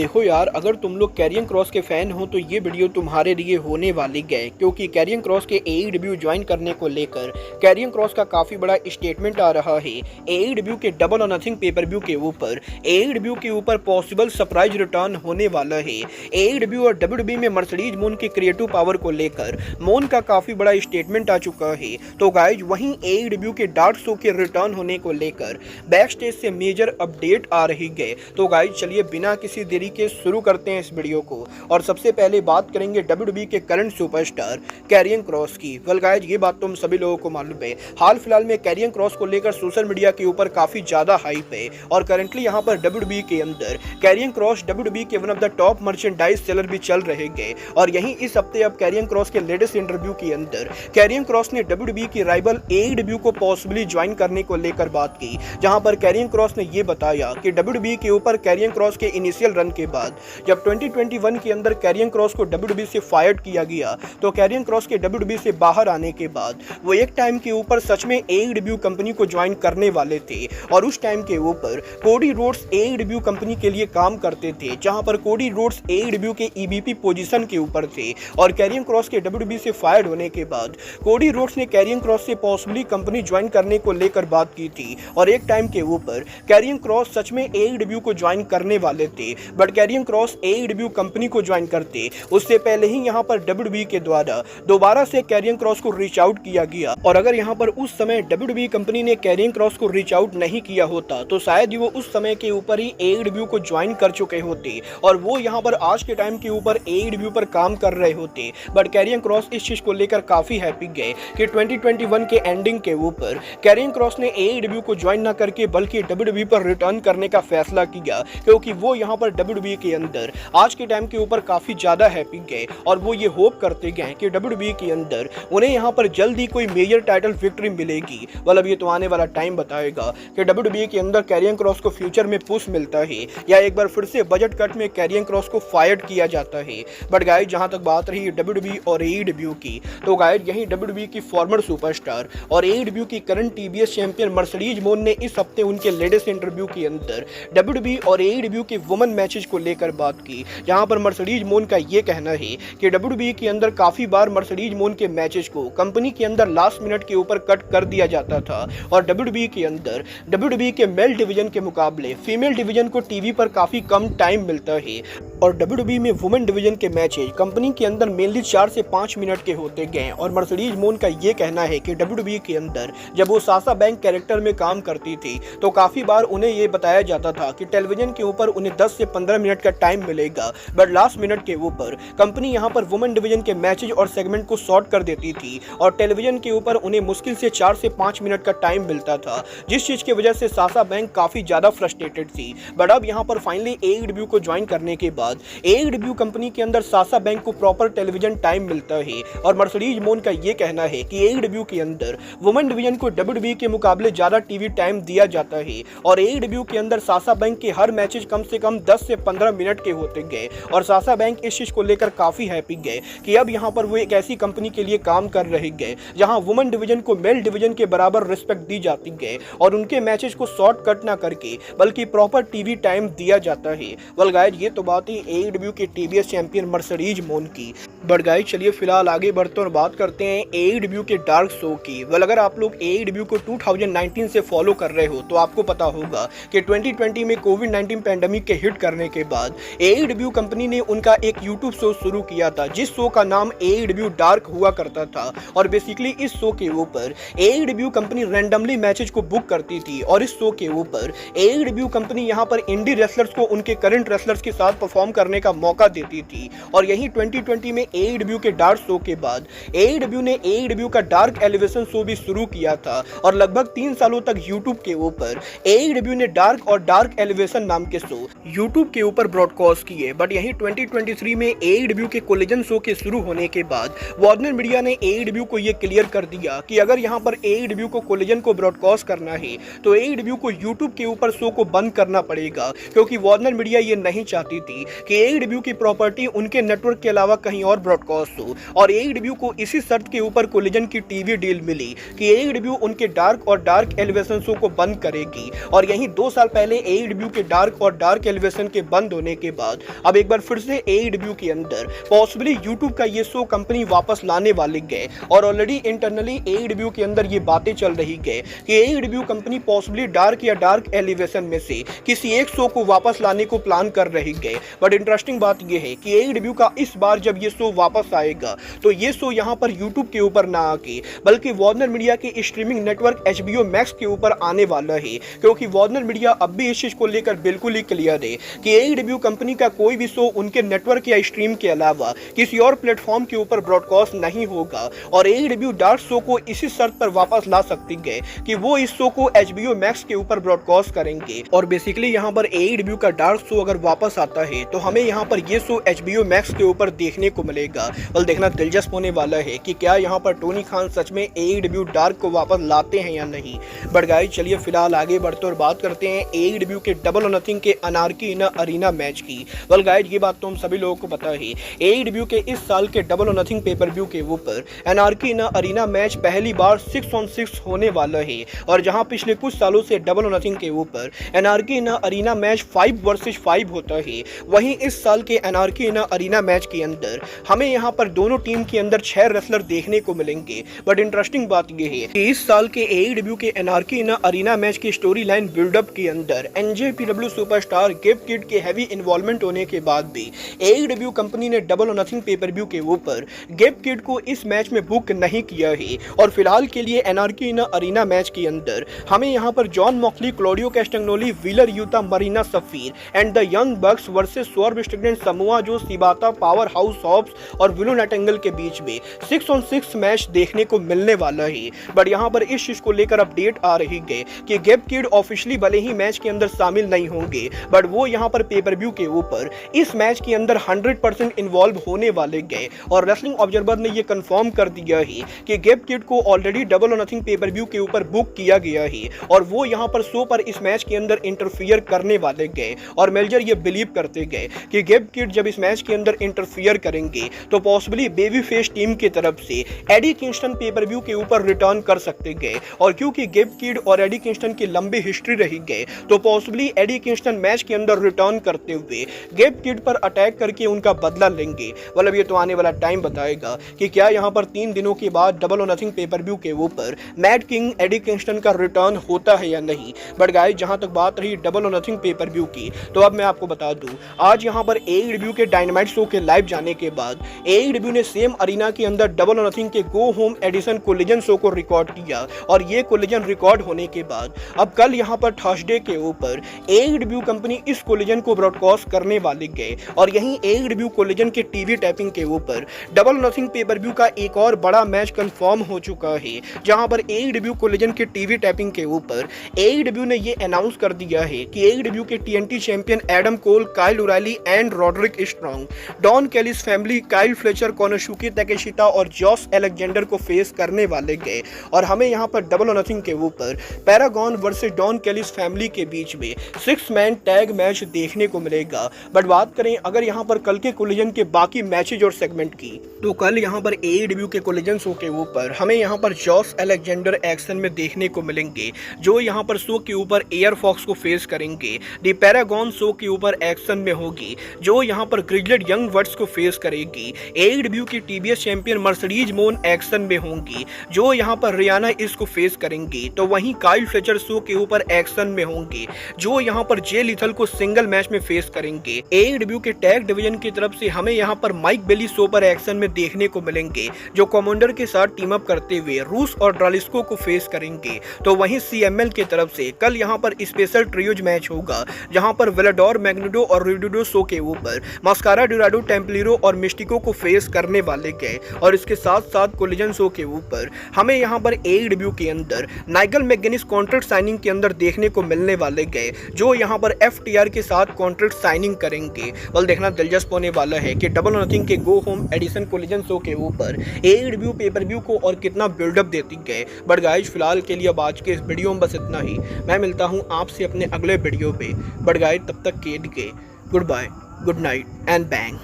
देखो यार, अगर तुम लोग कैरियन क्रॉस के फैन हो तो ये वीडियो तुम्हारे लिए होने वाली है, क्योंकि कैरियन क्रॉस के एईडब्ल्यू ज्वाइन करने को लेकर कैरियन क्रॉस का काफी बड़ा स्टेटमेंट आ रहा है। एईडब्ल्यू के double or nothing pay per view के ऊपर एईडब्ल्यू के ऊपर पॉसिबल सरप्राइज रिटर्न होने वाला है। एईडब्ल्यू और डब्ल्यूडब्ल्यूई में मर्सिडीज मून की क्रिएटिव पावर को लेकर मून का काफी बड़ा स्टेटमेंट आ चुका है। तो गाइज वहीं एईडब्ल्यू के डार्क शो के रिटर्न होने को लेकर बैक स्टेज से मेजर अपडेट आ रही है। तो गाइज चलिए बिना किसी देरी के शुरू करते हैं इस वीडियो को, और सबसे पहले बात करेंगे डब्ल्यूडब्ल्यूई के करंट सुपरस्टार कैरियन क्रॉस की। वेल गाइज ये बात तुम सभी लोगों को मालूम है, हाल फिलहाल में कैरियन क्रॉस को लेकर सोशल मीडिया के ऊपर काफी ज्यादा हाइप है, और करंटली यहाँ पर डब्ल्यूडब्ल्यूई के अंदर कैरियन क्रॉस डब्ल्यूडब्ल्यूई के one of the top merchandise seller भी चल रहे हैं। और यहीं इस हफ्ते अब कैरियन क्रॉस के लेटेस्ट इंटरव्यू के अंदर कैरियन क्रॉस ने डब्ल्यूडब्ल्यूई की राइवल एईडब्ल्यू को पॉसिबली ज्वाइन करने को लेकर बात की, जहां पर कैरियन क्रॉस ने यह बताया कि डब्ल्यूडब्ल्यूई के ऊपर कैरियन क्रॉस के इनिशियल रन के बाद जब 2021 के अंदर कैरियन क्रॉस को डब्ल्यूडब्ल्यूई से फायर्ड किया गया, तो कैरियन क्रॉस के डब्ल्यूडब्ल्यूई से बाहर आने के बाद वो एक टाइम के ऊपर सच में एईडब्ल्यू कंपनी को ज्वाइन करने वाले थे। और उस टाइम के ऊपर कोडी रोड्स एईडब्ल्यू कंपनी के लिए काम करते थे, जहां पर कोडी रोड्स एईडब्ल्यू के ईबीपी पोजीशन के ऊपर थे। और कैरियन क्रॉस के डब्ल्यूडब्ल्यूई से फायर्ड होने के बाद कोडी रोड्स ने कैरियन क्रॉस से पॉसिबली कंपनी ज्वाइन करने को लेकर बात की थी, और एक टाइम के ऊपर कैरियन क्रॉस सच में एईडब्ल्यू को ज्वाइन करने वाले थे। बट कैरियन क्रॉस एईडब्ल्यू कंपनी को ज्वाइन करते उससे पहले ही यहां पर डब्ल्यूडब्ल्यूई के द्वारा दोबारा से कैरियन क्रॉस को रीच आउट किया गया। और अगर यहां पर उस समय डब्ल्यूडब्ल्यूई कंपनी ने कैरियन क्रॉस को रीच आउट नहीं किया होता, तो शायद वो उस समय के ऊपर ही एईडब्ल्यू को ज्वाइन कर चुके होते, और वो यहां पर आज के टाइम के ऊपर एईडब्ल्यू पर काम कर रहे होते। बट कैरियन क्रॉस इस चीज को लेकर काफी हैप्पी गए कि 2021 के एंडिंग के ऊपर कैरियन क्रॉस ने एईडब्ल्यू को ज्वाइन न करके बल्कि डब्ल्यूडब्ल्यूई पर रिटर्न करने का फैसला किया, क्योंकि वो यहां पर डब्ल्यूडब्ल्यूई के अंदर आज के टाइम के ऊपर काफी ज्यादा हैप्पी गए, और वो ये होप करते गए कि डब्ल्यूडब्ल्यूई के अंदर उन्हें यहां पर जल्दी कोई मेजर टाइटल विक्ट्री मिलेगी। मतलब ये तो आने वाला टाइम बताएगा कि डब्ल्यूडब्ल्यूई के अंदर कैरियन क्रॉस को फ्यूचर में पुश मिलता है, या एक बार फिर से बजट कट में कैरियन क्रॉस को फायर्ड किया जाता है। बट गाइस जहां तक बात रही डब्ल्यूडब्ल्यूई और एईडब्ल्यू की, तो गाइस यही डब्ल्यूडब्ल्यूई की फॉर्मर सुपरस्टार और एईडब्ल्यू की current TBS champion Mercedes moon ने इस हफ्ते उनके लेटेस्ट इंटरव्यू के अंदर डब्ल्यूडब्ल्यूई और एईडब्ल्यू के वुमेन मैचेस को लेकर बात की, जहां पर मर्सिडीज मून का ये कहना है कि डब्ल्यूडब्ल्यूई के अंदर काफी बार मर्सिडीज मून के मैचेस को कंपनी के अंदर लास्ट मिनट के ऊपर कट कर दिया जाता था, और डब्ल्यूडब्ल्यूई के अंदर डब्ल्यूडब्ल्यूई के मेल डिवीजन के मुकाबले फीमेल डिवीजन को टीवी पर काफी कम टाइम मिलता है, और डब्ल्यूडब्ल्यूई में वुमेन डिवीजन के मैचेस कंपनी के अंदर मेनली 4 से 5 मिनट के होते गए। और मर्सिडीज मून का ये कहना है कि डब्ल्यूडब्ल्यूई के अंदर जब वो सासा बैंक कैरेक्टर में काम करती थी, तो काफी बार उन्हें ये बताया जाता था कि टेलीविजन के ऊपर उन्हें 10 से 15 मिनट का टाइम मिलेगा, बट लास्ट मिनट के ऊपर कंपनी यहां पर वुमेन डिवीजन के मैचेस और सेगमेंट को शॉर्ट कर देती थी, और टेलीविजन के ऊपर उन्हें मुश्किल से 4 से 5 मिनट का टाइम मिलता था, जिस चीज की वजह से सासा बैंक काफी ज्यादा फ्रस्ट्रेटेड थी। बट अब यहां पर फाइनली एईडब्ल्यू को ज्वाइन करने के बाद एईडब्ल्यू कंपनी के अंदर सासा बैंक को प्रॉपर टेलीविजन टाइम मिलता है, और मर्सिडीज मून का ये कहना है कि एईडब्ल्यू के अंदर वुमेन डिवीजन को डब्ल्यूडब्ल्यूई के मुकाबले ज्यादा टीवी टाइम दिया जाता है, और एईडब्ल्यू के अंदर सासा बैंक के हर मैचेस कम से कम 10 से 15 मिनट के होते गए, और सासा बैंक इस चीज को लेकर काफी हैप्पी गए कि अब यहां पर वो एक ऐसी कंपनी के लिए काम कर रहे गए जहां वुमेन डिवीजन को मेल डिवीजन के बराबर रिस्पेक्ट दी जाती है, और उनके मैचेस को शॉर्ट कट ना करके बल्कि प्रॉपर टीवी टाइम दिया जाता है। वेल गाइस ये तो बात ही एईडब्ल्यू के टीबीएस चैंपियन मर्सिडीज मून की। बट गाइस चलिए फिलहाल आगे बढ़ते और बात करते हैं एईडब्ल्यू के डार्क शो की। वेल अगर आप लोग एईडब्ल्यू को 2019 से फॉलो कर रहे हो, तो आपको पता होगा कि 2020 में कोविड-19 पैंडेमिक के हिट करने के बाद एईडब्ल्यू कंपनी ने उनका एक यूट्यूब शो शुरू किया था, जिस शो का नाम एईडब्ल्यू डार्क हुआ करता था। और बेसिकली इस शो के ऊपर एईडब्ल्यू कंपनी रैंडमली मैचेस को बुक करती थी, और इस शो के ऊपर एईडब्ल्यू कंपनी यहां पर इंडी रेसलर्स को उनके करंट रेसलर्स के साथ परफॉर्म करने का मौका देती थी। और यही 2020 में एईडब्ल्यू के डार्क शो के बाद एईडब्ल्यू ने एईडब्ल्यू का डार्क एलिवेशन शो भी शुरू किया था, और लगभग 3 सालों तक यूट्यूब के ऊपर एईडब्ल्यू ने डार्क और डार्क एलिवेशन नाम के शो यूट्यूब के ऊपर ब्रॉडकास्ट किए। बट यही 2023 में एईडब्ल्यू के कोलिजन शो के शुरू होने के बाद वार्नर मीडिया ने एईडब्ल्यू को यह क्लियर कर दिया कि अगर यहां पर एईडब्ल्यू को कोलिजन को ब्रॉडकास्ट करना है, तो एईडब्ल्यू को यूट्यूब के ऊपर शो को बंद करना पड़ेगा, क्योंकि वार्नर मीडिया ये नहीं चाहती थी कि एईडब्ल्यू की प्रॉपर्टी उनके नेटवर्क के अलावा कहीं और ब्रॉडकास्ट हो। और एईडब्ल्यू को इसी शर्त के ऊपर कोलिजन की टीवी डील मिली कि एईडब्ल्यू उनके डार्क और डार्क एलिवेशन शो को बंद करेगी। और यही 2 साल पहले एईडब्ल्यू के डार्क और डार्क एलिवेशन के बंद होने के बाद अब एक बार फिर से AEW के अंदर पॉसिबली यूट्यूब का ये शो कंपनी वापस लाने वाले गए और ऑलरेडी इंटरनली AEW के अंदर ये बातें चल रही गए कि AEW कंपनी पॉसिबली डार्क या डार्क एलिवेशन में से किसी एक शो को वापस लाने को प्लान कर रही गए। बट इंटरेस्टिंग बात यह है कि AEW का इस बार जब ये शो वापस आएगा तो ये शो यहाँ पर यूट्यूब के ऊपर ना आके बल्कि वार्नर मीडिया के स्ट्रीमिंग नेटवर्क HBO Max के ऊपर आने वाला है, क्योंकि वार्नर मीडिया अब भी इस चीज को लेकर बिल्कुल ही क्लियर है कि AEW कंपनी का कोई भी शो उनके नेटवर्क या स्ट्रीम के अलावा किसी और प्लेटफॉर्म के ऊपर ब्रॉडकास्ट नहीं होगा और AEW डार्क शो को इसी शर्त पर वापस ला सकती है कि वो इस शो को HBO Max के ऊपर ब्रॉडकास्ट करेंगे। और बेसिकली यहाँ पर AEW का डार्क शो अगर वापस आता है तो हमें यहाँ पर ये शो HBO Max के ऊपर देखने को मिलेगा। और देखना दिलचस्प होने वाला है कि क्या यहाँ पर टोनी खान सच में AEW डार्क को वापस लाते हैं या नहीं। बट गाइस चलिए फिलहाल आगे बढ़ते और बात करते हैं AEW के डबल और नथिंग के अनार्की इन अरीना मैच की। वेल गाइस ये बात तो हम सभी लोगों को पता है, AEW के इस साल के double or nothing pay per view के ऊपर अनार्की इन अरीना मैच पहली बार 6-on-6 होने वाला है। और जहां पिछले कुछ सालों से डबल और नथिंग के ऊपर अनार्की इन अरीना मैच 5 वर्सेस 5 होता है, वहीं इस साल के अनार्की इन अरीना मैच के अंदर हमें यहां पर दोनों टीम के अंदर 6 रेसलर देखने को मिलेंगे। बट इंटरेस्टिंग बात यह है कि इस साल के AEW के अनार्की इन अरीना मैच की स्टोरी लाइन बिल्डअप के अंदर NJPW सुपरस्टार गेब किड के हैवी इन्वॉल्वमेंट होने के बाद भी AEW कंपनी ने double or nothing pay per view के ऊपर गेब किड को इस मैच में बुक नहीं किया है। और फिलहाल के लिए अनार्की इन अरीना मैच के अंदर हमें यहां पर Jon Moxley, Claudio Castagnoli, Wheeler Yuta, Marina Shafir and the Young Bucks versus Swerve Strickland, Samoa Joe, Shibata, Powerhouse Hobbs और विलो नाइटिंगेल के बीच में 6-on-6 मैच देखने को मिलने वाला है। बट यहां पर इस चीज को लेकर अपडेट आ रही है कि गेब किड ऑफिशियली भले ही मैच के अंदर शामिल नहीं होंगे बट वो यहां पर पेपर व्यू के ऊपर इस मैच के अंदर 100% इन्वॉल्व होने वाले गए। और रेसलिंग ऑब्जर्वर ने ये कंफर्म कर दिया है कि गेब किड को already double or nothing pay per view के ऊपर बुक किया गया है और वो यहां पर शो पर इस मैच के अंदर इंटरफियर करने वाले गए। और मेजर ये बिलीव करते गए कि गेब किड जब इस मैच के अंदर इंटरफियर करेंगे तो पॉसिबली बेबी फेस टीम की तरफ से एडी किंगस्टन पेपर व्यू के ऊपर रिटर्न कर सकते गए। और क्योंकि गेब किड और एडी किंगस्टन की लंबी हिस्ट्री रही गए तो पॉसिबली एडी किंगस्टन मैच के अंदर रिटर्न करते हुए गेब किड पर अटैक करके उनका बदला लेंगे। मतलब ये तो आने वाला टाइम बताएगा कि क्या यहाँ पर 3 दिनों के बाद double or nothing pay per view के ऊपर मैड किंग एडी किंगस्टन का रिटर्न होता है या नहीं। बट गाइस जहां तक बात रही double or nothing pay per view की तो अब मैं आपको बता दूं, आज यहां पर AEW के डायनामाइट शो के लाइव जाने के बाद AEW ने सेम अरीना के अंदर डबल और नथिंग के go home edition Collision show को रिकॉर्ड किया। और ये कोलिजन रिकॉर्ड होने के बाद अब कल यहां पर थर्सडे के ऊपर AEW कंपनी इस कोलिजन को ब्रॉडकास्ट करने वाले गए। और यहीं AEW कोलिजन के टीवी टैपिंग के ऊपर डबल नथिंग पेपर व्यू का एक और बड़ा मैच कंफर्म हो चुका है, जहां पर AEW कोलिजन के टीवी टैपिंग के ऊपर AEW ने ये अनाउंस कर दिया है कि AEW के TNT champion Adam Cole, Kyle O'Reilly and Roderick Strong, Don Callis family, Kyle Fletcher, Konosuke Takeshita और जॉस अलेक्जेंडर को फेस करने वाले गए। और हमें यहां पर डबल और नथिंग के ऊपर Paragon versus Don Callis family के बीच में 6 मैन टैग मैच देखने को मिलेगा। बट बात करें अगर यहां पर कल के कोलिजन के बाकी मैचेज और सेगमेंट की तो कल यहां पर AEW के कोलिजन शो के ऊपर हमें यहां पर जॉस अलेक्जेंडर एक्शन में देखने को मिलेंगे, जो यहां पर शो के ऊपर एयर फॉक्स को फेस करेंगे। दी पैरागॉन शो के ऊपर एक्शन में होगी, जो यहां पर ग्रिजलेड यंग वर्ड्स को फेस करेगी। AEW की TBS चैंपियन मर्सिडीज मोन एक्शन में होंगी, जो यहां पर रियाना इसको फेस करेंगी। तो वहीं काइल फ्लेचर शो के ऊपर एक्शन में होंगे, जो यहां पर जे लिथल को सिंगल मैच में फेस करेंगे। AEW के टैग डिवीजन की तरफ से हमें यहां पर माइक बेली शो पर एक्शन में देखने को मिलेंगे, जो कमांडर के साथ टीम अप करते हुए रूस और ड्रालिस्को को फेस करेंगे। तो वहीं CML की तरफ से कल यहां पर स्पेशल ट्रियोज मैच होगा, जहां पर वेलाडोर, मैग्नेडो और रिडोडो शो के ऊपर मास्कारा डोराडो, टेम्पलिरो और मिस्टिको को फेस करने वाले गए। और इसके साथ साथ कोलिजन शो के ऊपर हमें यहां पर AEW के अंदर नाइगल मैकगिनिस कॉन्ट्रैक्ट साइनिंग के अंदर देखने को मिलने वाले गए, जो यहां पर FTR के साथ कॉन्ट्रैक्ट साइनिंग करेंगे। बल देखना दिलचस्प होने वाला है कि डबल और नथिंग के go home edition Collision show के ऊपर AEW पेपर व्यू को और कितना बिल्डअप देती गए। बट गाइस फिलहाल के लिए अब आज के इस वीडियो में बस इतना ही। मैं मिलता हूं आपसे अपने अगले वीडियो पे। बट गाइस तब तक के goodbye, good night and bang.